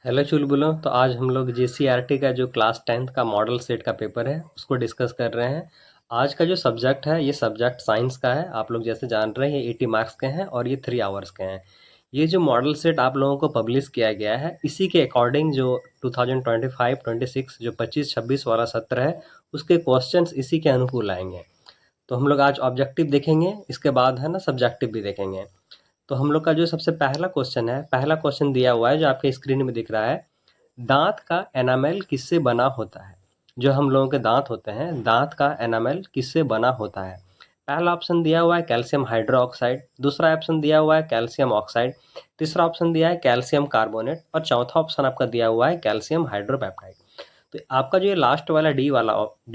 Hello चुलबुलों। तो आज हम लोग जेसीईआरटी का जो क्लास 10th का मॉडल सेट का पेपर है उसको डिस्कस कर रहे हैं। आज का जो सब्जेक्ट है ये सब्जेक्ट साइंस का है। आप लोग जैसे जान रहे हैं ये 80 मार्क्स के हैं और ये 3 आवर्स के हैं। ये जो मॉडल सेट आप लोगों को पब्लिश किया गया है इसी के अकॉर्डिंग जो 2025-26 जो 25-26 वाला सत्र है उसके क्वेश्चंस इसी के अनुकूल आएंगे। तो हम लोग आज ऑब्जेक्टिव देखेंगे, इसके बाद है ना सब्जेक्टिव भी देखेंगे। तो हम लोग का जो सबसे पहला क्वेश्चन है, पहला क्वेश्चन दिया हुआ है जो आपके स्क्रीन में दिख रहा है। दांत का एनामेल किससे बना होता है? जो हम लोगों के दांत होते हैं, दांत का एनामेल किससे बना होता है? पहला ऑप्शन दिया हुआ है कैल्शियम हाइड्रोक्साइड, दूसरा ऑप्शन दिया हुआ है कैल्शियम ऑक्साइड, तीसरा ऑप्शन दिया है कैल्शियम कार्बोनेट और चौथा ऑप्शन आपका दिया हुआ है कैल्शियम हाइड्रोपेप्टाइड। तो आपका जो ये लास्ट वाला डी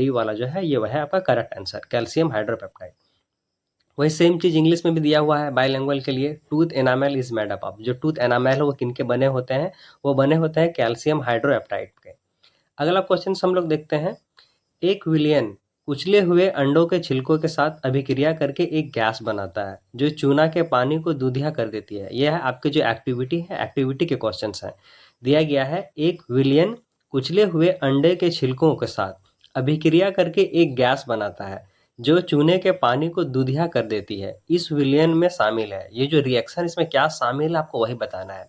वाला जो है ये वह है आपका करेक्ट आंसर, कैल्शियम हाइड्रोपेप्टाइड। वही सेम चीज़ इंग्लिश में भी दिया हुआ है बाइलिंगुअल के लिए। Tooth enamel is made up of, जो टूथ एनामेल है वो किनके बने होते हैं? वो बने होते हैं कैल्शियम हाइड्रोएप्टाइड के। अगला क्वेश्चन हम लोग देखते हैं। एक विलियन कुचले हुए अंडों के छिलकों के साथ अभिक्रिया करके एक गैस बनाता है जो चूना के पानी को दूधिया कर देती है। यह है आपकी जो एक्टिविटी है, एक्टिविटी के क्वेश्चन हैं। दिया गया है एक विलियन कुचले हुए अंडे के छिलकों के साथ अभिक्रिया करके एक गैस बनाता है जो चूने के पानी को दूधिया कर देती है, इस विलियन में शामिल है। ये जो रिएक्शन इसमें क्या शामिल है आपको वही बताना है।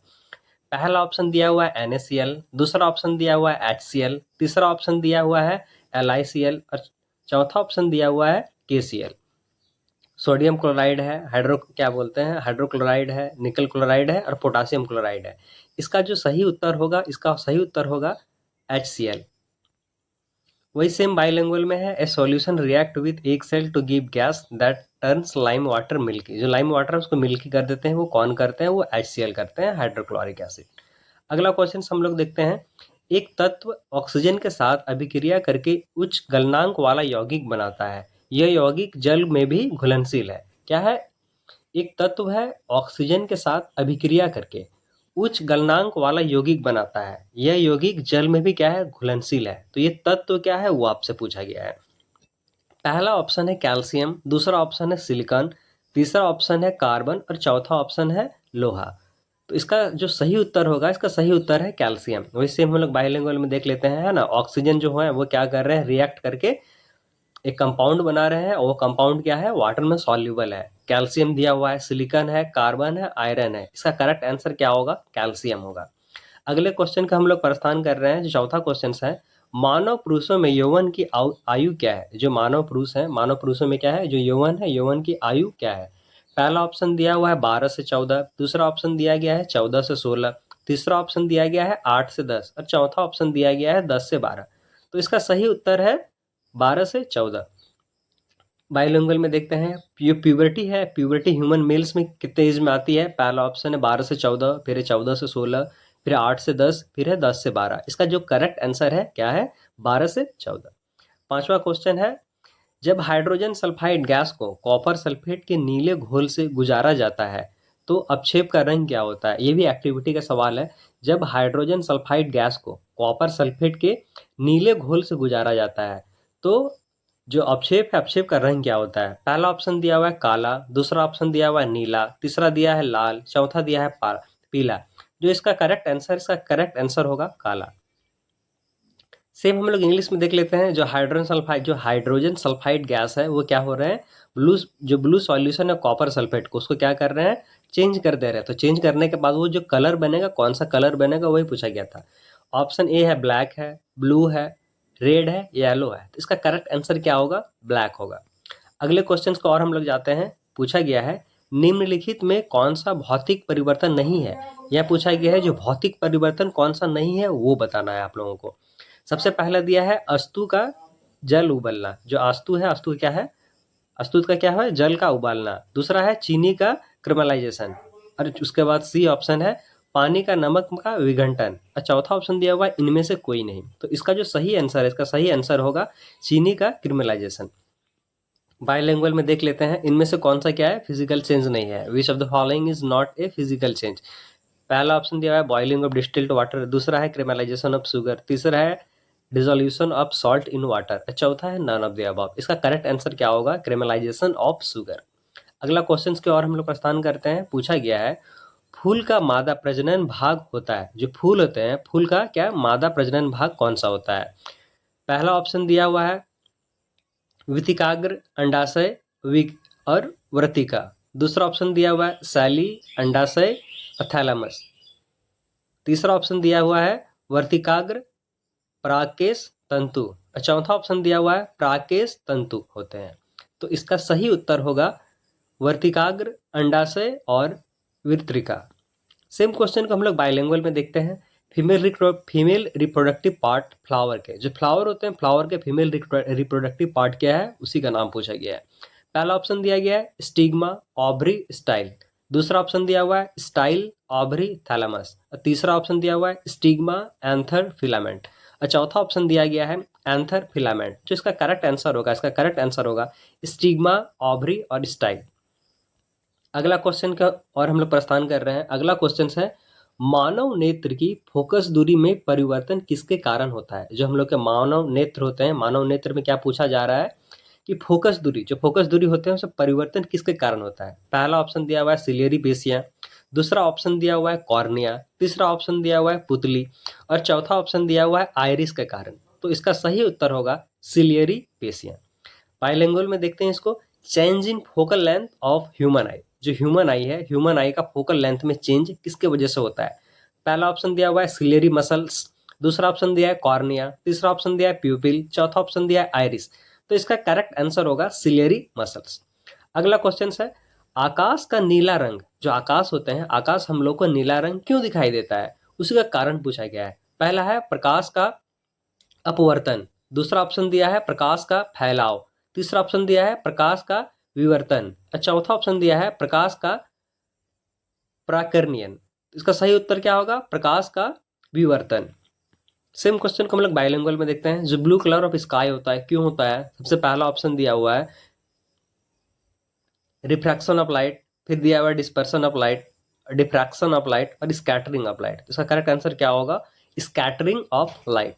पहला ऑप्शन दिया हुआ है NaCl, दूसरा ऑप्शन दिया हुआ है HCl, तीसरा ऑप्शन दिया हुआ है LiCl और चौथा ऑप्शन दिया हुआ है KCl। सोडियम क्लोराइड है, हाइड्रोक्लोराइड है, निकल क्लोराइड है और पोटासियम क्लोराइड है। इसका जो सही उत्तर होगा, इसका सही उत्तर होगा HCl। वही सेम बाइलिंगुअल में है। ए सॉल्यूशन रिएक्ट विद एक cell to give gas that turns lime water milky. जो लाइम वाटर है उसको मिल्की कर देते हैं, वो कौन करते हैं? वो HCl करते हैं, हाइड्रोक्लोरिक एसिड। अगला क्वेश्चन हम लोग देखते हैं। एक तत्व ऑक्सीजन के साथ अभिक्रिया करके उच्च गलनांक वाला यौगिक बनाता है। यह यौगिक जल में भी घुलनशील है। क्या है? एक तत्व है ऑक्सीजन के साथ अभिक्रिया करके उच्च गलनांक वाला यौगिक बनाता है। यह यौगिक जल में भी क्या है? घुलनशील है। तो ये तत्व क्या है वो आपसे पूछा गया है। पहला ऑप्शन है कैल्शियम, दूसरा ऑप्शन है सिलिकॉन, तीसरा ऑप्शन है कार्बन और चौथा ऑप्शन है लोहा। तो इसका जो सही उत्तर होगा, इसका सही उत्तर है कैल्शियम। वैसे हम लोग बाइलिंगुअल में देख लेते हैं, है ना। ऑक्सीजन जो है वो क्या कर रहे हैं? रिएक्ट करके एक कंपाउंड बना रहे हैं और वो कंपाउंड क्या है? वाटर में सॉल्युबल है। कैल्शियम दिया हुआ है, सिलिकॉन है, कार्बन है, आयरन है। इसका करेक्ट आंसर क्या होगा? कैल्शियम होगा। अगले क्वेश्चन का हम लोग प्रस्थान कर रहे हैं। जो चौथा क्वेश्चन है, मानव पुरुषों में यौवन की आयु क्या है? जो मानव पुरुष है, मानव पुरुषों में क्या है? जो यौवन है, यौवन की आयु क्या है? पहला ऑप्शन दिया हुआ है 12 से 14, दूसरा ऑप्शन दिया गया है 14 से 16, तीसरा ऑप्शन दिया गया है 8 से 10 और चौथा ऑप्शन दिया गया है 10 से 12। तो इसका सही उत्तर है 12 से 14। बाइलिंगुअल में देखते हैं। प्यूबर्टी है, प्यूबर्टी ह्यूमन मेल्स में कितने एज में आती है? पहला ऑप्शन है 12 से 14, फिर है 14 से 16, फिर 8 से 10, फिर है 10 से 12। इसका जो करेक्ट आंसर है क्या है? 12 से 14। पांचवा क्वेश्चन है, जब हाइड्रोजन सल्फाइड गैस को कॉपर सल्फेट के नीले घोल से गुजारा जाता है तो अपक्षेप का रंग क्या होता है? ये भी एक्टिविटी का सवाल है। जब हाइड्रोजन सल्फाइड गैस को कॉपर सल्फेट के नीले घोल से गुजारा जाता है तो जो अपक्षेप है, अपक्षेप का रंग क्या होता है? पहला ऑप्शन दिया हुआ है काला, दूसरा ऑप्शन दिया हुआ है नीला, तीसरा दिया है लाल, चौथा दिया है पीला। जो इसका करेक्ट आंसर होगा काला। सेम हम लोग इंग्लिश में देख लेते हैं। जो हाइड्रोजन सल्फाइड गैस है वो क्या हो रहे हैं? ब्लू सॉल्यूशन है कॉपर सल्फेट को, उसको क्या कर रहे हैं? चेंज कर दे रहे हैं। तो चेंज करने के बाद वो जो कलर बनेगा, कौन सा कलर बनेगा वही पूछा गया था। ऑप्शन ए है ब्लैक है, ब्लू है, रेड है, येलो है। तो इसका करेक्ट आंसर क्या होगा? ब्लैक होगा। अगले क्वेश्चन को और हम लोग जाते हैं। पूछा गया है निम्नलिखित में कौन सा भौतिक परिवर्तन नहीं है? यह पूछा गया है जो भौतिक परिवर्तन कौन सा नहीं है वो बताना है आप लोगों को। सबसे पहला दिया है अस्तु का जल उबलना। जो अस्तु है, अस्तु क्या है? अस्तु का क्या है? जल का उबालना। दूसरा है चीनी का क्रिमलाइजेशन और उसके बाद सी ऑप्शन है पानी का नमक का विघटन और चौथा ऑप्शन दिया हुआ है इनमें से कोई नहीं। तो इसका जो सही आंसर है, इसका सही आंसर होगा चीनी का क्रिमलाइजेशन। बाइलिंगुअल में देख लेते हैं इनमें से कौन सा क्या है? फिजिकल चेंज नहीं है। Which of the following is not a physical change? पहला ऑप्शन दिया हुआ है बॉइलिंग ऑफ डिस्टिल्ड वाटर, दूसरा है क्रिमलाइजेशन ऑफ शुगर, तीसरा है dissolution of salt in water, चौथा है नन ऑफ द अबव। इसका करेक्ट आंसर क्या होगा? क्रिमलाइजेशन ऑफ शुगर। अगला क्वेश्चन की और हम लोग प्रस्थान करते हैं। पूछा गया है फूल का मादा प्रजनन भाग होता है, जो फूल होते हैं फूल का क्या मादा प्रजनन भाग कौन सा होता है? पहला ऑप्शन दिया हुआ है वितिकाग्र, अंडाशय, विक और वर्तिका। दूसरा ऑप्शन दिया हुआ है शैली, अंडाशय और थैलेमस। तीसरा ऑप्शन दिया हुआ है वर्तिकाग्र, परागकेश, तंतु और चौथा ऑप्शन दिया हुआ है परागकेश तंतु होते हैं। तो इसका सही उत्तर होगा वर्तिकाग्र, अंडाशय और वितृका। सेम क्वेश्चन को हम लोग बाइलिंगुअल में देखते हैं। फीमेल रिप्रोडक्टिव पार्ट फ्लावर के, जो फ्लावर होते हैं फ्लावर के फीमेल रिप्रोडक्टिव पार्ट क्या है उसी का नाम पूछा गया है। पहला ऑप्शन दिया गया है स्टिग्मा, ऑवरी, स्टाइल। दूसरा ऑप्शन दिया हुआ है स्टाइल, ऑवरी, थैलेमस। और तीसरा ऑप्शन दिया हुआ है स्टिग्मा, एंथर, फिलामेंट। और चौथा ऑप्शन दिया गया है एंथर फिलामेंट। जो इसका करेक्ट आंसर होगा, इसका करेक्ट आंसर होगा स्टिग्मा, ऑवरी और स्टाइल। अगला क्वेश्चन का और हम लोग प्रस्थान कर रहे हैं। अगला क्वेश्चन है मानव नेत्र की फोकस दूरी में परिवर्तन किसके कारण होता है? जो हम लोग के मानव नेत्र होते हैं, मानव नेत्र में क्या पूछा जा रहा है कि फोकस दूरी, जो फोकस दूरी होते हैं उसमें परिवर्तन किसके कारण होता है? पहला ऑप्शन दिया हुआ है सिलियरी पेशियां, दूसरा ऑप्शन दिया हुआ है कॉर्निया, तीसरा ऑप्शन दिया हुआ है पुतली और चौथा ऑप्शन दिया हुआ है आइरिस के कारण। तो इसका सही उत्तर होगा सिलियरी पेशियां। बाइलिंगुअल में देखते हैं इसको, change in focal length of human आई। जो ह्यूमन आई है, ह्यूमन आई का फोकल लेंथ में चेंज किसके वजह से होता है? पहला ऑप्शन दिया हुआ है सिलेरी मसल्स, दूसरा ऑप्शन दिया है कॉर्निया, तीसरा ऑप्शन दिया है प्यूपिल, चौथा ऑप्शन दिया है आइरिस। तो इसका करेक्ट आंसर होगा सिलेरी मसल्स। अगला क्वेश्चन है आकाश का नीला रंग, जो आकाश होते हैं आकाश हम लोग को नीला रंग क्यों दिखाई देता है उसी का कारण पूछा गया है। पहला है प्रकाश का अपवर्तन, दूसरा ऑप्शन दिया है प्रकाश का फैलाव, तीसरा ऑप्शन दिया है प्रकाश का विवर्तन और चौथा ऑप्शन दिया है प्रकाश का प्राकर्णयन। इसका सही उत्तर क्या होगा? प्रकाश का विवर्तन। सेम क्वेश्चन को हम लोग बाइलिंगुअल में देखते हैं। जो ब्लू कलर ऑफ स्काई होता है क्यों होता है? सबसे पहला ऑप्शन दिया हुआ है रिफ्रैक्शन ऑफ लाइट, फिर दिया हुआ है dispersion of light, diffraction of light और स्कैटरिंग ऑफ लाइट। इसका करेक्ट आंसर क्या होगा? Scattering of light.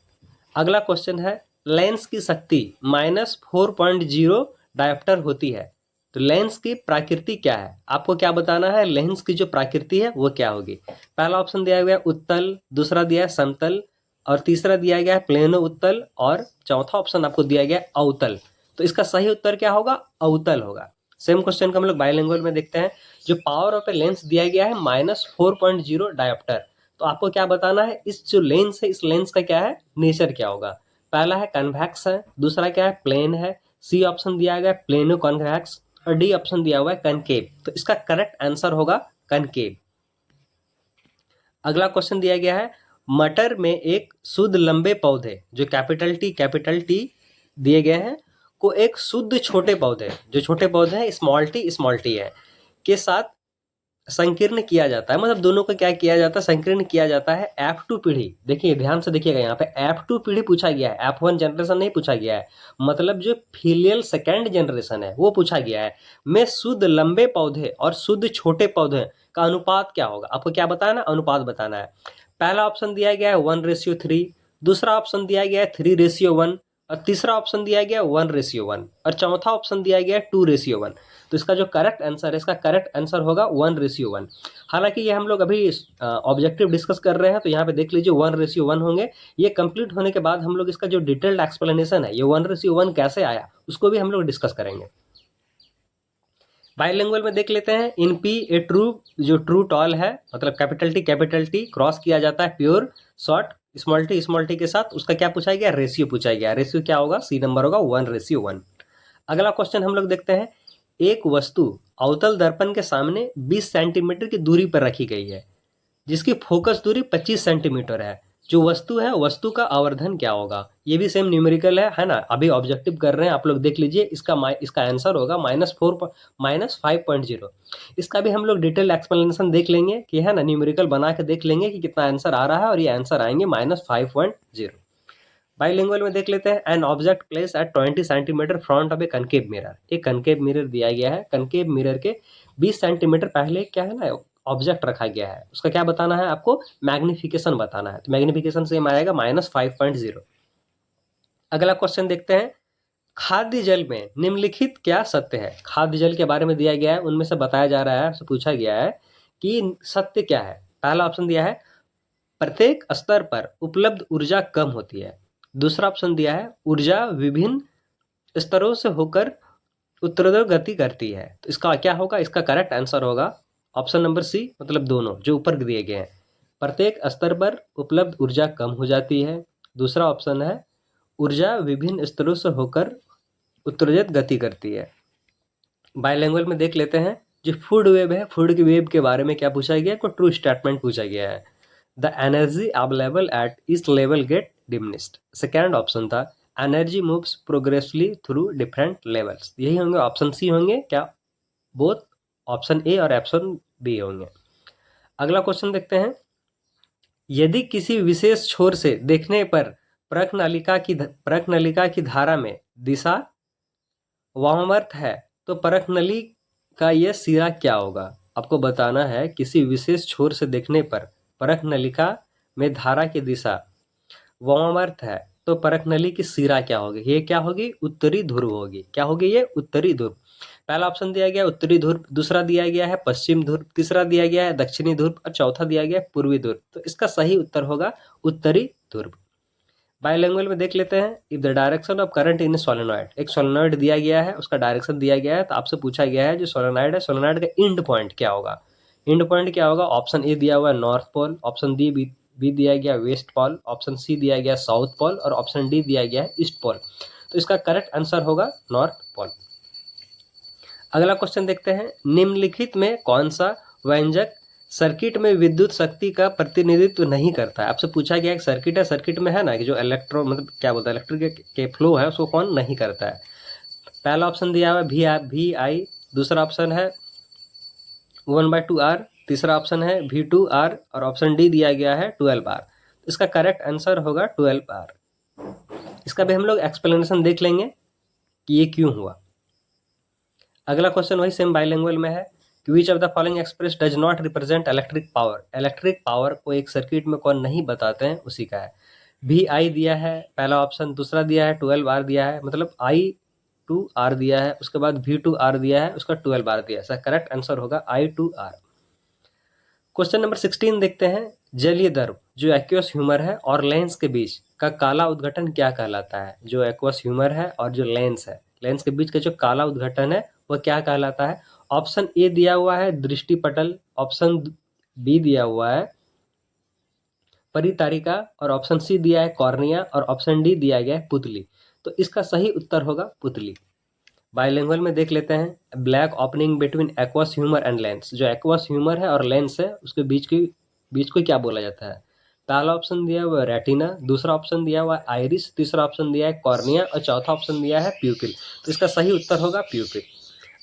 अगला क्वेश्चन है लेंस की शक्ति -4.0 डायोप्टर होती है, तो लेंस की प्रकृति क्या है? आपको क्या बताना है? लेंस की जो प्रकृति है वो क्या होगी? पहला ऑप्शन दिया गया उत्तल, दूसरा दिया है समतल और तीसरा दिया गया है प्लेनो उत्तल और चौथा ऑप्शन आपको दिया गया अवतल। तो इसका सही उत्तर क्या होगा? अवतल होगा। सेम क्वेश्चन को हम लोग बाइलिंगुअल में देखते हैं। जो पावर ऑफ ए लेंस दिया गया है -4.0 डायोप्टर, तो आपको क्या बताना है? इस जो लेंस है इस लेंस का क्या है नेचर क्या होगा? पहला है कन्वेक्स है, दूसरा क्या है प्लेन है, सी ऑप्शन दिया गया है प्लेनो कन्वेक्स और डी ऑप्शन दिया हुआ है कनकेव। तो इसका करेक्ट आंसर होगा कनकेव। अगला क्वेश्चन दिया गया है मटर में एक शुद्ध लंबे पौधे, जो कैपिटल टी दिए गए हैं, को एक शुद्ध छोटे पौधे, जो छोटे पौधे हैं स्मॉल टी है, के साथ संकीर्ण किया जाता है। मतलब दोनों को क्या किया जाता है? संकीर्ण किया जाता है F2 पीढ़ी। देखिए ध्यान से देखिएगा, यहाँ पे F2 पीढ़ी पूछा गया है, F1 जनरेशन नहीं पूछा गया है। मतलब जो फिलियल सेकेंड जनरेशन है वो पूछा गया है। में शुद्ध लंबे पौधे और शुद्ध छोटे पौधे का अनुपात क्या होगा? आपको क्या बताना है? अनुपात बताना है। पहला ऑप्शन दिया गया है 1:3, दूसरा ऑप्शन दिया गया है 3:1 और तीसरा ऑप्शन दिया गया 1:1 और चौथा ऑप्शन दिया गया 2:1। तो इसका जो करेक्ट आंसर है, इसका करेक्ट आंसर होगा 1:1। हालांकि ये हम लोग अभी ऑब्जेक्टिव डिस्कस कर रहे हैं, तो यहाँ पे देख लीजिए 1:1 होंगे। ये कंप्लीट होने के बाद हम लोग इसका जो डिटेल्ड एक्सप्लेनेशन है, ये 1:1 कैसे आया उसको भी हम लोग डिस्कस करेंगे। बाइलिंगुअल में देख लेते हैं इन पी ए ट्रू, जो ट्रू टॉल है मतलब कैपिटल टी क्रॉस किया जाता है प्योर शॉर्ट स्मॉल टी के साथ, उसका क्या पूछा गया? रेशियो पूछा गया। रेशियो क्या होगा? सी नंबर होगा 1:1। अगला क्वेश्चन हम लोग देखते हैं एक वस्तु अवतल दर्पण के सामने 20 सेंटीमीटर की दूरी पर रखी गई है, जिसकी फोकस दूरी 25 सेंटीमीटर है। जो वस्तु है वस्तु का आवर्धन क्या होगा? ये भी सेम न्यूमेरिकल है ना? अभी ऑब्जेक्टिव कर रहे हैं आप लोग, देख लीजिए। इसका आंसर होगा -5.0। इसका भी हम लोग डिटेल एक्सप्लेनेशन देख लेंगे कि है ना, न्यूमेरिकल बना के देख लेंगे कि कितना आंसर आ रहा है और ये आंसर आएंगे -5.0। बाइलिंगुअल में देख लेते हैं an object place at 20 centimetre front of A concave mirror. एक कनकेव मिरर दिया गया है, कनकेव मिरर के 20 सेंटीमीटर पहले क्या है ना ऑब्जेक्ट रखा गया है, उसका क्या बताना है आपको? मैग्निफिकेशन बताना है। तो मैग्निफिकेशन सेम आएगा -5.0। अगला क्वेश्चन देखते हैं खाद्य जल में निम्नलिखित क्या सत्य है? खाद्य जल के बारे में दिया गया है, उनमें से बताया जा रहा है, पूछा गया है कि सत्य क्या है। पहला ऑप्शन दिया है प्रत्येक स्तर पर उपलब्ध ऊर्जा कम होती है। दूसरा ऑप्शन दिया है ऊर्जा विभिन्न स्तरों से होकर उत्तरोत्तर गति करती है। तो इसका क्या होगा, इसका करेक्ट आंसर होगा ऑप्शन नंबर सी, मतलब दोनों जो ऊपर दिए गए हैं। प्रत्येक स्तर पर उपलब्ध ऊर्जा कम हो जाती है। दूसरा ऑप्शन है ऊर्जा विभिन्न स्तरों से होकर उत्तरोत्तर गति करती है। बायलैंग्वेज में देख लेते हैं, जो फूड वेब है, फूड की वेब के बारे में क्या पूछा गया है, कोई ट्रू स्टेटमेंट पूछा गया है। The energy available at each level get diminished. Second option था energy moves progressively through different levels. यही होंगे ऑप्शन सी होंगे क्या, बोथ ऑप्शन ए और ऑप्शन बी होंगे। अगला क्वेश्चन देखते हैं, यदि किसी विशेष छोर से देखने पर परख नलिका की धारा में दिशा वामावर्त है तो परख नली का यह सिरा क्या होगा। आपको बताना है किसी विशेष छोर से देखने पर परख नलिका में धारा की दिशा वामावर्त है तो परख नली की सिरा क्या होगी। ये क्या होगी, उत्तरी ध्रुव होगी। क्या होगी ये, उत्तरी ध्रुव। पहला ऑप्शन दिया गया उत्तरी ध्रुव, दूसरा दिया गया है पश्चिम ध्रुव, तीसरा दिया गया है दक्षिणी ध्रुव और चौथा दिया गया है पूर्वी ध्रुव। तो इसका सही उत्तर होगा उत्तरी ध्रुव। बायलैंग्वेज में देख लेते हैं, if the direction of current in solenoid, एक सोलेनॉइड दिया गया है, उसका डायरेक्शन दिया गया है, तो आपसे पूछा गया है जो सोलेनॉइड है, सोलेनॉइड का इंड पॉइंट क्या होगा। इंड पॉइंट क्या होगा, ऑप्शन ए दिया हुआ है नॉर्थ पोल, ऑप्शन बी दिया गया वेस्ट पोल, ऑप्शन सी दिया गया साउथ पोल और ऑप्शन डी दिया गया है ईस्ट पोल। तो इसका करेक्ट आंसर होगा नॉर्थ पोल। अगला क्वेश्चन देखते हैं, निम्नलिखित में कौन सा व्यंजक सर्किट में विद्युत शक्ति का प्रतिनिधित्व नहीं करता है। आपसे पूछा गया एक सर्किट है, सर्किट में है ना कि जो इलेक्ट्रो मतलब क्या बोलता है इलेक्ट्रिक के फ्लो है उसको कौन नहीं करता है। पहला ऑप्शन दिया हुआ है वी आई, दूसरा ऑप्शन है 1/2R, तीसरा ऑप्शन है V2R और ऑप्शन डी दिया गया है 12R। इसका करेक्ट आंसर होगा 12R। इसका भी हम लोग एक्सप्लेनेशन देख लेंगे कि ये क्यों हुआ। अगला क्वेश्चन वही सेम बाइलिंगुअल में है, which of the following express does not represent electric power. Electric power को एक सर्किट में कौन नहीं बताते हैं, उसी का है। VI दिया है पहला ऑप्शन, दूसरा दिया है 12R दिया है, मतलब I2R दिया है, उसके बाद V2R दिया है, उसका 12R दिया है। करेक्ट आंसर होगा I2R। क्वेश्चन नंबर 16 देखते हैं, जलीय द्रव जो एक्वस ह्यूमर है और लेंस के बीच का काला उद्घटन क्या कहलाता है। जो एक्वस ह्यूमर है और जो लेंस है, लेंस के बीच का जो काला उद्घटन है वह क्या कहलाता है। ऑप्शन ए दिया हुआ है दृष्टिपटल, ऑप्शन बी दिया हुआ है परितारिका और ऑप्शन सी दिया है कॉर्निया और ऑप्शन डी दिया गया है पुतली। तो इसका सही उत्तर होगा पुतली। बाइलिंगुअल में देख लेते हैं, black opening between aqueous humour and lens. जो एक्वस ह्यूमर है और लेंस है उसके बीच को क्या बोला जाता है। पहला ऑप्शन दिया हुआ है रेटिना, दूसरा ऑप्शन दिया हुआ है आइरिस, तीसरा ऑप्शन दिया है कॉर्निया और चौथा ऑप्शन दिया है प्यूपिल। तो इसका सही उत्तर होगा प्यूपिल।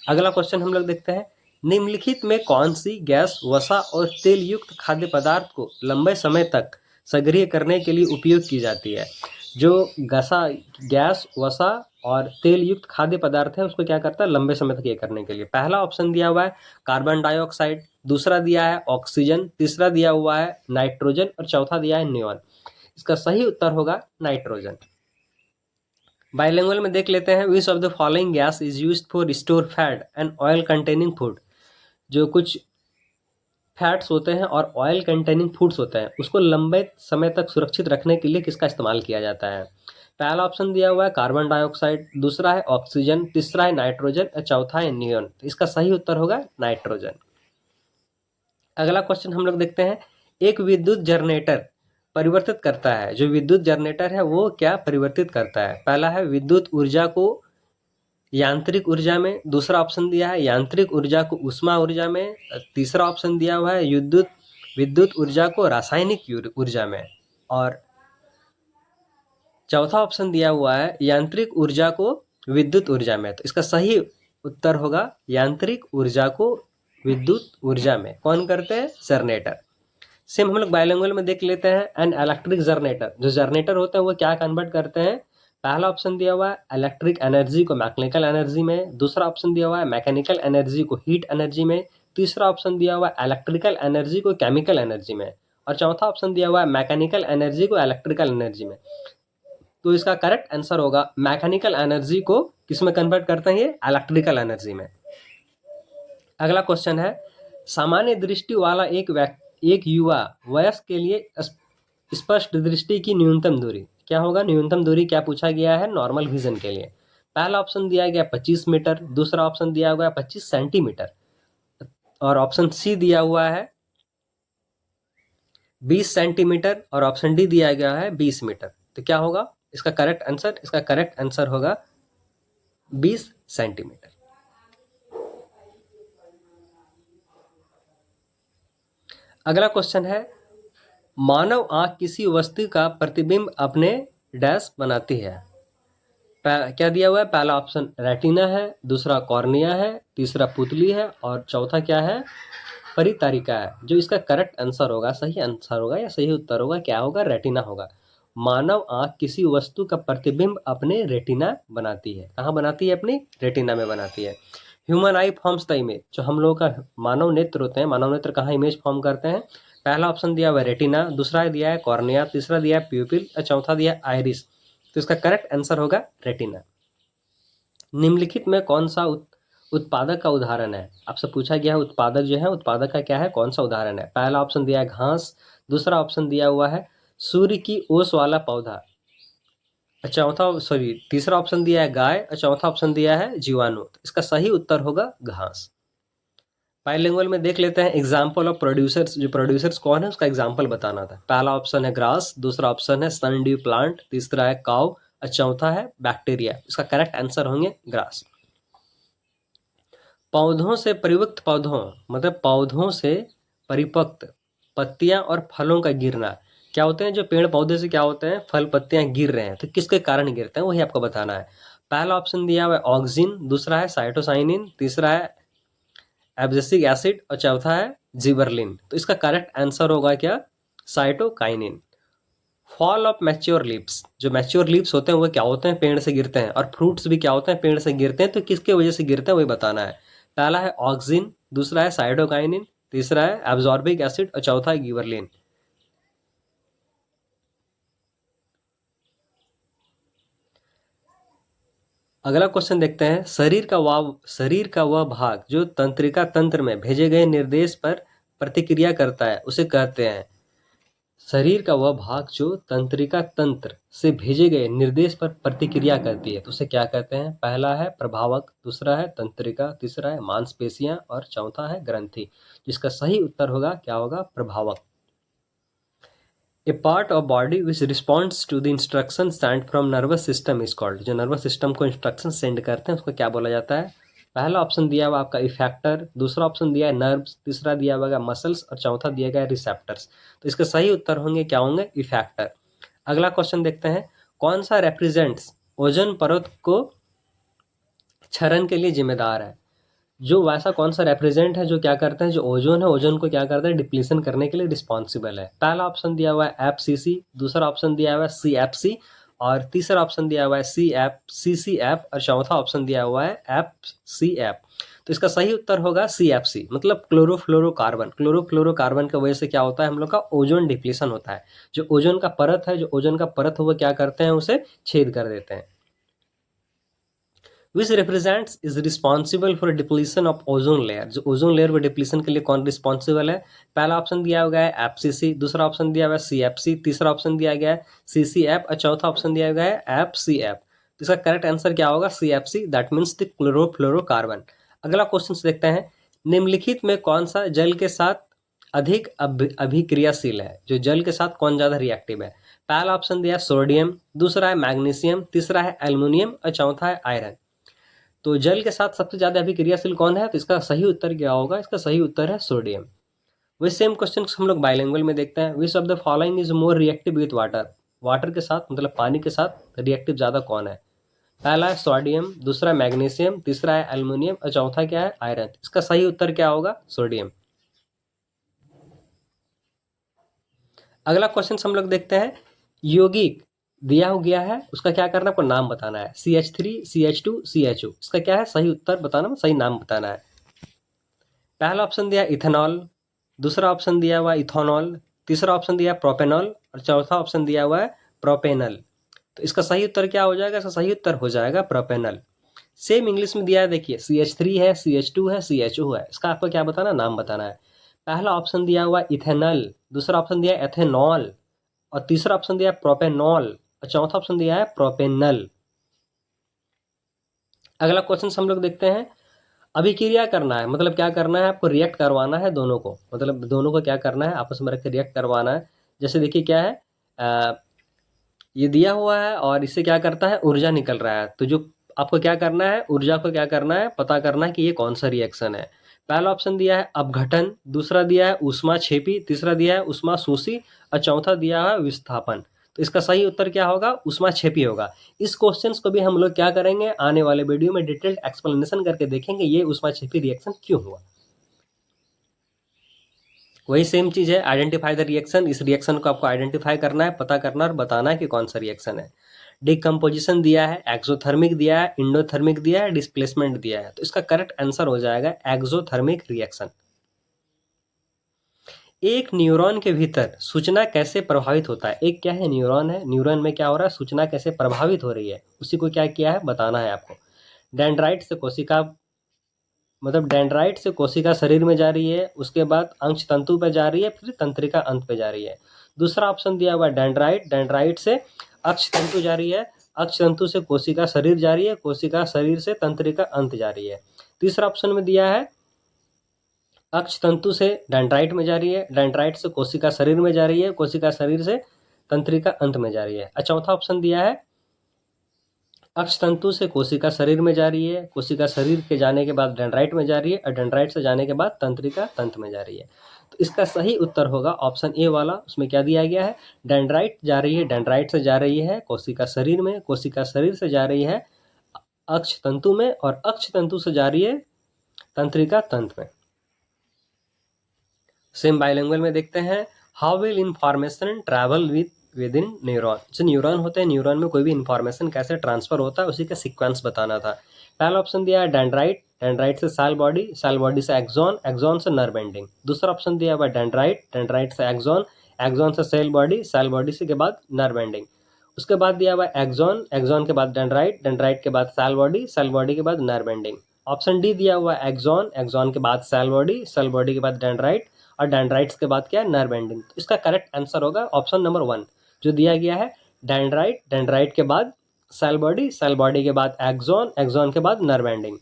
अगला क्वेश्चन हम लोग देखते हैं, निम्नलिखित में कौन सी गैस वसा और तेल युक्त खाद्य पदार्थ को लंबे समय तक सक्रिय करने के लिए उपयोग की जाती है। जो गैस वसा और तेल युक्त खाद्य पदार्थ है उसको क्या करता है लंबे समय तक ये करने के लिए। पहला ऑप्शन दिया हुआ है कार्बन डाइऑक्साइड, दूसरा दिया है ऑक्सीजन, तीसरा दिया हुआ है नाइट्रोजन और चौथा दिया है नियॉन। इसका सही उत्तर होगा नाइट्रोजन। बाइलिंगुअल में देख लेते हैं, which of the following gas is used for store fat and oil containing food. जो कुछ फैट्स होते हैं और ऑयल कंटेनिंग फूड्स होते हैं उसको लंबे समय तक सुरक्षित रखने के लिए किसका इस्तेमाल किया जाता है। पहला ऑप्शन दिया हुआ है कार्बन डाइऑक्साइड, दूसरा है ऑक्सीजन, तीसरा है नाइट्रोजन और चौथा है नियॉन। तो इसका सही उत्तर होगा नाइट्रोजन। अगला क्वेश्चन हम लोग देखते हैं, एक विद्युत जनरेटर परिवर्तित करता है। जो विद्युत जनरेटर है वो क्या परिवर्तित करता है। पहला है विद्युत ऊर्जा को यांत्रिक ऊर्जा में, दूसरा ऑप्शन दिया है यांत्रिक ऊर्जा को ऊष्मा ऊर्जा में, तीसरा ऑप्शन दिया हुआ है विद्युत ऊर्जा को रासायनिक ऊर्जा में और चौथा ऑप्शन दिया हुआ है यांत्रिक ऊर्जा को विद्युत ऊर्जा में। तो इसका सही उत्तर होगा यांत्रिक ऊर्जा को विद्युत ऊर्जा में कौन करते हैं, जनरेटर। सेम हम लोग बाइलिंगुअल में देख लेते हैं, एन इलेक्ट्रिक जनरेटर, जो जनरेटर होते हैं वो क्या कन्वर्ट करते हैं। पहला ऑप्शन दिया हुआ है इलेक्ट्रिक एनर्जी को मैकेनिकल एनर्जी में, दूसरा ऑप्शन दिया हुआ है मैकेनिकल एनर्जी को हीट एनर्जी में, तीसरा ऑप्शन दिया हुआ है इलेक्ट्रिकल एनर्जी को केमिकल एनर्जी में और चौथा ऑप्शन दिया हुआ है मैकेनिकल एनर्जी को इलेक्ट्रिकल एनर्जी में। तो इसका करेक्ट आंसर होगा मैकेनिकल एनर्जी को किस में कन्वर्ट करते हैं, ये इलेक्ट्रिकल एनर्जी में। अगला क्वेश्चन है, सामान्य दृष्टि वाला एक युवा वयस्क के लिए स्पष्ट दृष्टि की न्यूनतम दूरी क्या होगा? न्यूनतम दूरी क्या पूछा गया है? नॉर्मल विजन के लिए। पहला ऑप्शन दिया गया 25 मीटर, दूसरा ऑप्शन दिया हुआ है 25 सेंटीमीटर और ऑप्शन सी दिया हुआ है 20 सेंटीमीटर और ऑप्शन डी दिया गया है 20 मीटर। तो क्या होगा इसका करेक्ट आंसर? इसका करेक्ट आंसर होगा 20 सेंटीमीटर। अगला क्वेश्चन है, मानव आंख किसी वस्तु का प्रतिबिंब अपने डैश बनाती है। क्या दिया हुआ है? पहला ऑप्शन रेटिना है, दूसरा कॉर्निया है, तीसरा पुतली है और चौथा क्या है? परितारिका है। जो इसका करेक्ट आंसर होगा, सही आंसर होगा या सही उत्तर होगा, क्या होगा? रेटिना होगा। मानव आंख किसी वस्तु का प्रतिबिंब अपने रेटिना बनाती है। कहाँ बनाती है? अपनी रेटिना में बनाती है। Human I forms the image, जो हम लोग का मानव नेत्र होते हैं, मानव नेत्र कहाँ इमेज फॉर्म करते हैं? पहला ऑप्शन दिया हुआ है रेटिना, दूसरा दिया है कॉर्निया, तीसरा दिया है प्यूपिल और चौथा दिया है आइरिस। तो इसका करेक्ट आंसर होगा रेटिना। निम्नलिखित में कौन सा उत्पादक का उदाहरण है? आपसे पूछा गया है उत्पादक जो है, उत्पादक का क्या है, कौन सा उदाहरण है? पहला ऑप्शन दिया है घास, दूसरा ऑप्शन दिया हुआ है सूर्य की ओस वाला पौधा, तीसरा ऑप्शन दिया है गाय और चौथा ऑप्शन दिया है जीवाणु। तो इसका सही उत्तर होगा घास। बाइलिंगुअल में देख लेते हैं एग्जाम्पल ऑफ प्रोड्यूसर्स। जो प्रोड्यूसर्स कौन है उसका एग्जाम्पल बताना था। पहला ऑप्शन है ग्रास, दूसरा ऑप्शन है सनड्यू प्लांट, तीसरा है काउ और चौथा है बैक्टीरिया। इसका करेक्ट आंसर होंगे ग्रास। पौधों से परिपक्व पौधों मतलब पौधों से परिपक्व पत्तियां और फलों का गिरना क्या होते हैं? जो पेड़ पौधे से क्या होते हैं? फल पत्तियां गिर रहे हैं, तो किसके कारण गिरते हैं वही आपको बताना है। पहला ऑप्शन दिया हुआ है ऑक्सिन, दूसरा है साइटोसाइनिन, तीसरा है एब्सिसिक एसिड और चौथा है जिबरलिन। तो इसका करेक्ट आंसर होगा क्या? Cytokinin. Fall of mature leaves, जो मैच्योर लीव्स होते हैं वो क्या होते हैं? पेड़ से गिरते हैं। और फ्रूट्स भी क्या होते हैं? पेड़ से गिरते हैं। तो किसके वजह से गिरते हैं वही बताना है। पहला है ऑक्सिन, दूसरा है साइटोकाइनिन, तीसरा है एब्जॉर्बिक एसिड और चौथा है गिबरलिन। अगला क्वेश्चन देखते हैं, शरीर का वह भाग जो तंत्रिका तंत्र में भेजे गए निर्देश पर प्रतिक्रिया करता है उसे कहते हैं। शरीर का वह भाग जो तंत्रिका तंत्र से भेजे गए निर्देश पर प्रतिक्रिया करती है तो उसे क्या कहते हैं? पहला है प्रभावक, दूसरा है तंत्रिका, तीसरा है मांसपेशियां और चौथा है ग्रंथि। जिसका सही उत्तर होगा क्या होगा? प्रभावक। A part of body which responds to the instruction sent from nervous system is called. जो नर्वस सिस्टम को इंस्ट्रक्शन सेंड करते हैं उसको क्या बोला जाता है? पहला ऑप्शन दिया हुआ आपका इफेक्टर, दूसरा ऑप्शन दिया है नर्व्स, तीसरा दिया हुआ है मसल्स और चौथा दिया गया है रिसेप्टर्स। तो इसके सही उत्तर होंगे क्या होंगे? इफेक्टर। अगला क्वेश्चन देखते हैं, कौन सा रेप्रेजेंट्स ओजोन परत को क्षरण के लिए जिम्मेदार है? जो वैसा कौन सा रेप्रेजेंट है जो क्या करता है? जो ओजोन है, ओजोन को क्या करता है? डिप्लीशन करने के लिए रिस्पॉन्सिबल है। पहला ऑप्शन दिया हुआ है एफसीसी, दूसरा ऑप्शन दिया हुआ है सीएफसी और तीसरा ऑप्शन दिया हुआ है सीसीएफ और चौथा ऑप्शन दिया हुआ है एफसीएफ। तो इसका सही उत्तर होगा सीएफसी, मतलब क्लोरोफ्लोरोकार्बन। क्लोरोफ्लोरोकार्बन की वजह से क्या होता है? हम लोग का ओजोन डिप्लीशन होता है। जो ओजोन का परत है, जो ओजोन का परत वो क्या करते हैं? उसे छेद कर देते हैं। Which represents is responsible for depletion of ozone layer। जो ओजोन लेयर में डिप्लीशन के लिए कौन रिस्पॉन्सिबल है? पहला ऑप्शन दिया गया है एफसीसी, दूसरा ऑप्शन दिया हुआ है सीएफसी, तीसरा ऑप्शन दिया गया है सीसीएफ और चौथा ऑप्शन दिया गया है एफसीएफ। तो इसका करेक्ट आंसर क्या होगा? CFC, that means the chlorofluorocarbon. अगला क्वेश्चन देखते हैं, निम्नलिखित में कौन सा जल के साथ अधिक अभिक्रियाशील है? जो जल के साथ कौन ज्यादा रिएक्टिव है? पहला ऑप्शन दिया है सोडियम, दूसरा है मैग्नीशियम, तीसरा है एल्युमिनियम और चौथा है आयरन। तो जल के साथ सबसे ज्यादा अभिक्रियाशील कौन है? तो इसका सही उत्तर क्या होगा? इसका सही उत्तर है सोडियम। वही सेम क्वेश्चन हम लोग बाइलिंगुअल में देखते हैं, which of the following is more reactive with water. Water के साथ मतलब पानी के साथ रिएक्टिव ज्यादा कौन है? पहला है सोडियम, दूसरा मैग्नीशियम, तीसरा है एल्युमिनियम और चौथा क्या है? आयरन। इसका सही उत्तर क्या होगा? सोडियम। अगला क्वेश्चन हम लोग देखते हैं, यौगिक दिया गया है उसका क्या करना है? आपको नाम बताना है। CH3, CH2, CHO। इसका क्या है? सही उत्तर बताना, सही नाम बताना है। पहला ऑप्शन दिया इथेनॉल, दूसरा ऑप्शन दिया हुआ इथेनॉल, तीसरा ऑप्शन दिया प्रोपेनॉल और चौथा ऑप्शन दिया हुआ है प्रोपेनल। तो इसका सही उत्तर क्या हो जाएगा? इसका सही उत्तर हो जाएगा प्रोपेनल। सेम इंग्लिश में दिया है, देखिए CH3 है, CH2 है, CHO है। इसका आपको क्या बताना, नाम बताना है। पहला ऑप्शन दिया हुआ इथेनॉल, दूसरा ऑप्शन दिया है एथेनॉल, और तीसरा ऑप्शन दिया है प्रोपेनॉल, और चौथा ऑप्शन दिया है प्रोपेनल। अगला क्वेश्चन हम लोग देखते हैं। अभिक्रिया करना है, मतलब क्या करना है, आपको रिएक्ट करवाना है दोनों को, मतलब दोनों को क्या करना है, आपस में रख के रिएक्ट करवाना है। जैसे देखिए क्या है, ये दिया हुआ है और इससे क्या करता है, ऊर्जा निकल रहा है। तो जो आपको क्या करना है, ऊर्जा को क्या करना है, पता करना है कि ये कौन सा रिएक्शन है। पहला ऑप्शन दिया है अपघटन, दूसरा दिया है ऊष्माक्षेपी, तीसरा दिया है ऊष्माशोषी, और चौथा दिया है विस्थापन। तो इसका सही उत्तर क्या होगा, ऊष्माक्षेपी होगा। इस क्वेश्चन को भी हम लोग क्या करेंगे, आने वाले वीडियो में डिटेल्ड एक्सप्लेनेशन करके देखेंगे ये ऊष्माक्षेपी रिएक्शन क्यों हुआ। वही सेम चीज है, आइडेंटिफाई द रिएक्शन। इस रिएक्शन को आपको आइडेंटिफाई करना है, पता करना और बताना है कि कौन सा रिएक्शन है। डिकम्पोजिशन दिया है, एक्सोथर्मिक दिया है, इंडोथर्मिक दिया है, डिस्प्लेसमेंट दिया है। तो इसका करेक्ट आंसर हो जाएगा एक्सोथर्मिक रिएक्शन। एक न्यूरॉन के भीतर सूचना कैसे प्रभावित होता है। एक क्या है, न्यूरॉन है, न्यूरॉन में क्या हो रहा है, सूचना कैसे प्रभावित हो रही है, उसी को क्या किया है, बताना है आपको। डेंड्राइट से कोशिका, मतलब डेंड्राइट से कोशिका शरीर में जा रही है, उसके बाद अंश तंतु पे जा रही है, फिर तंत्रिका अंत पे जा रही है। दूसरा ऑप्शन दिया हुआ डेंड्राइट, डेंड्राइट से अक्ष तंतु जा रही है, अक्ष तंतु से कोशिका शरीर जा रही है, कोशिका शरीर से तंत्रिका अंत जा रही है। तीसरा ऑप्शन में दिया है अक्ष तंतु से डेंड्राइट में जा रही है, डेंड्राइट से कोशिका शरीर में जा रही है, कोशिका शरीर से तंत्रिका अंत में जा रही है। चौथा ऑप्शन दिया है अक्ष तंतु से कोशिका शरीर में जा रही है, कोशिका शरीर के जाने के बाद डेंड्राइट में जा रही है, और डेंड्राइट से जाने के बाद तंत्रिका तंत्र में जा रही है। तो इसका सही उत्तर होगा ऑप्शन ए वाला। उसमें क्या दिया गया है, डेंड्राइट जा रही है, डेंड्राइट से जा रही है कोशिका शरीर में, कोशिका शरीर से जा रही है अक्ष तंतु में, और अक्ष तंतु से जा रही है तंत्रिका तंत्र में। सेम बाइलिंगुअल में देखते हैं, how will information travel with in neuron. जो न्यूरॉन होते हैं, न्यूरॉन में कोई भी इंफॉर्मेशन कैसे ट्रांसफर होता है, उसी का सीक्वेंस बताना था। पहला ऑप्शन दिया है डेंड्राइट, डेंड्राइट से सेल बॉडी, सेल बॉडी से एक्सॉन, एक्सॉन से नर्व एंडिंग। दूसरा ऑप्शन दिया हुआ डेंड्राइट, डेंड्राइट से एक्सॉन, एक्सॉन से सेल बॉडी, सेल बॉडी से के बाद नर्व एंडिंग। उसके बाद दिया हुआ एक्सॉन, एक्सॉन के बाद डेंड्राइट, डेंड्राइट के बाद सेल बॉडी, सेल बॉडी के बाद नर्व एंडिंग। ऑप्शन डी दिया हुआ एक्सॉन, एक्सॉन के बाद सेल बॉडी, सेल बॉडी के बाद डेंड्राइट, और डेंड्राइट्स के बाद क्या है, नर्व एंडिंग। तो इसका करेक्ट आंसर होगा ऑप्शन नंबर 1 जो दिया गया है, डेंड्राइट, डेंड्राइट के बाद सेल बॉडी, सेल बॉडी के बाद एक्सॉन, एक्सॉन के बाद नर्व एंडिंग।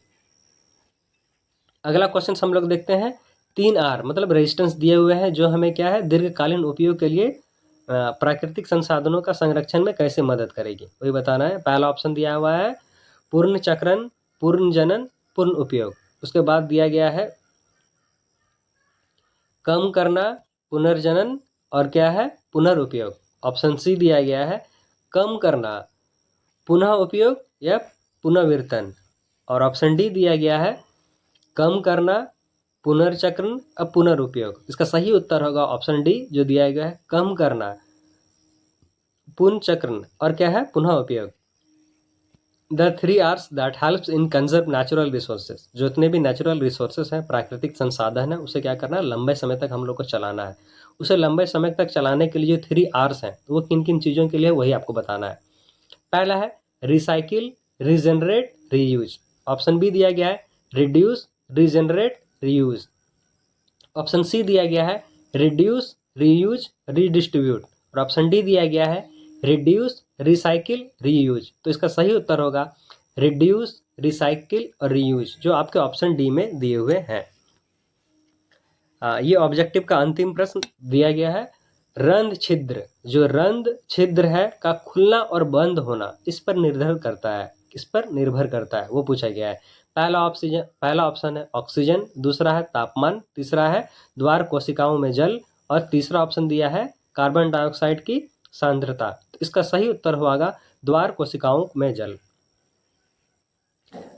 अगला क्वेश्चन हम लोग देखते हैं, 3R मतलब रेजिस्टेंस दिए हुए हैं, जो हमें क्या है, दीर्घकालीन उपयोग के लिए प्राकृतिक संसाधनों का संरक्षण में कैसे मदद करेगी, वही बताना है। पहला ऑप्शन दिया हुआ है पूर्ण चक्रण, पूर्ण जनन, पूर्ण उपयोग। उसके बाद दिया गया है कम करना, पुनर्जनन, और क्या है, पुनर्उपयोग। ऑप्शन सी दिया गया है कम करना, पुनः उपयोग या पुनर्वितरण, और ऑप्शन डी दिया गया है कम करना, पुनर्चक्रण, अब पुनर्उपयोग। इसका सही उत्तर होगा ऑप्शन डी जो दिया गया है कम करना, पुनर्चक्रण, और क्या है, पुनः उपयोग। The 3Rs that helps in conserve natural resources. जो इतने भी नेचुरल रिसोर्सेज हैं, प्राकृतिक संसाधन है, उसे क्या करना है, लंबे समय तक हम लोग को चलाना है। उसे लंबे समय तक चलाने के लिए जो 3Rs हैं, तो वो किन किन चीज़ों के लिए, वही आपको बताना है। पहला है recycle, regenerate, reuse. Option B दिया गया है reduce, regenerate, reuse. Option C दिया गया है रिड्यूस, रीयूज, रीडिस्ट्रीब्यूट, और ऑप्शन डी दिया गया है रिड्यूस, रिसाइकिल, रीयूज। तो इसका सही उत्तर होगा रिड्यूस, रिसाइकिल और रीयूज, जो आपके ऑप्शन डी में दिए हुए हैं। ये ऑब्जेक्टिव का अंतिम प्रश्न दिया गया है, रंध्र छिद्र, जो रंध्र छिद्र है का खुलना और बंद होना इस पर निर्भर करता है, किस पर निर्भर करता है, वो पूछा गया है। पहला ऑप्शन है ऑक्सीजन, दूसरा है तापमान, तीसरा है द्वार कोशिकाओं में जल, और तीसरा ऑप्शन दिया है कार्बन डाइऑक्साइड की सांद्रता। तो इसका सही उत्तर होगा द्वार कोशिकाओं में जल।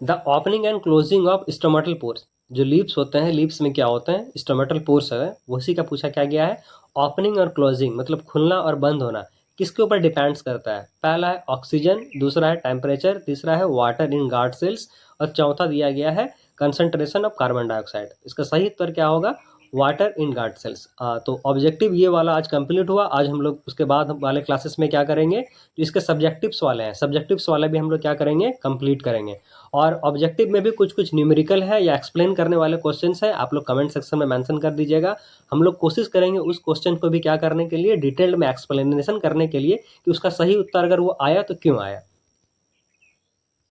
The opening and closing of stomatal pores, जो लिप्स होते हैं, लिप्स में क्या होते हैं, स्टोमेटल पोर्स है, उसी का पूछा क्या गया है। ओपनिंग और क्लोजिंग मतलब खुलना और बंद होना किसके ऊपर डिपेंड्स करता है। पहला है ऑक्सीजन, दूसरा है टेम्परेचर, तीसरा है वाटर इन गार्ड सेल्स, और चौथा दिया गया है कंसंट्रेशन ऑफ कार्बन डाइऑक्साइड। इसका सही उत्तर क्या होगा, वाटर इन गार्ड सेल्स। तो ऑब्जेक्टिव ये वाला आज कंप्लीट हुआ। आज हम लोग उसके बाद वाले क्लासेस में क्या करेंगे, जो इसके सब्जेक्टिव्स वाले हैं, सब्जेक्टिव्स वाले भी हम लोग क्या करेंगे, कंप्लीट करेंगे। और ऑब्जेक्टिव में भी कुछ कुछ न्यूमेरिकल है या एक्सप्लेन करने वाले क्वेश्चंस हैं, आप लोग कमेंट सेक्शन में मेंशन कर दीजिएगा। हम लोग कोशिश करेंगे उस क्वेश्चन को भी क्या करने के लिए, डिटेल्ड में एक्सप्लेनेशन करने के लिए कि उसका सही उत्तर अगर वो आया तो क्यों आया।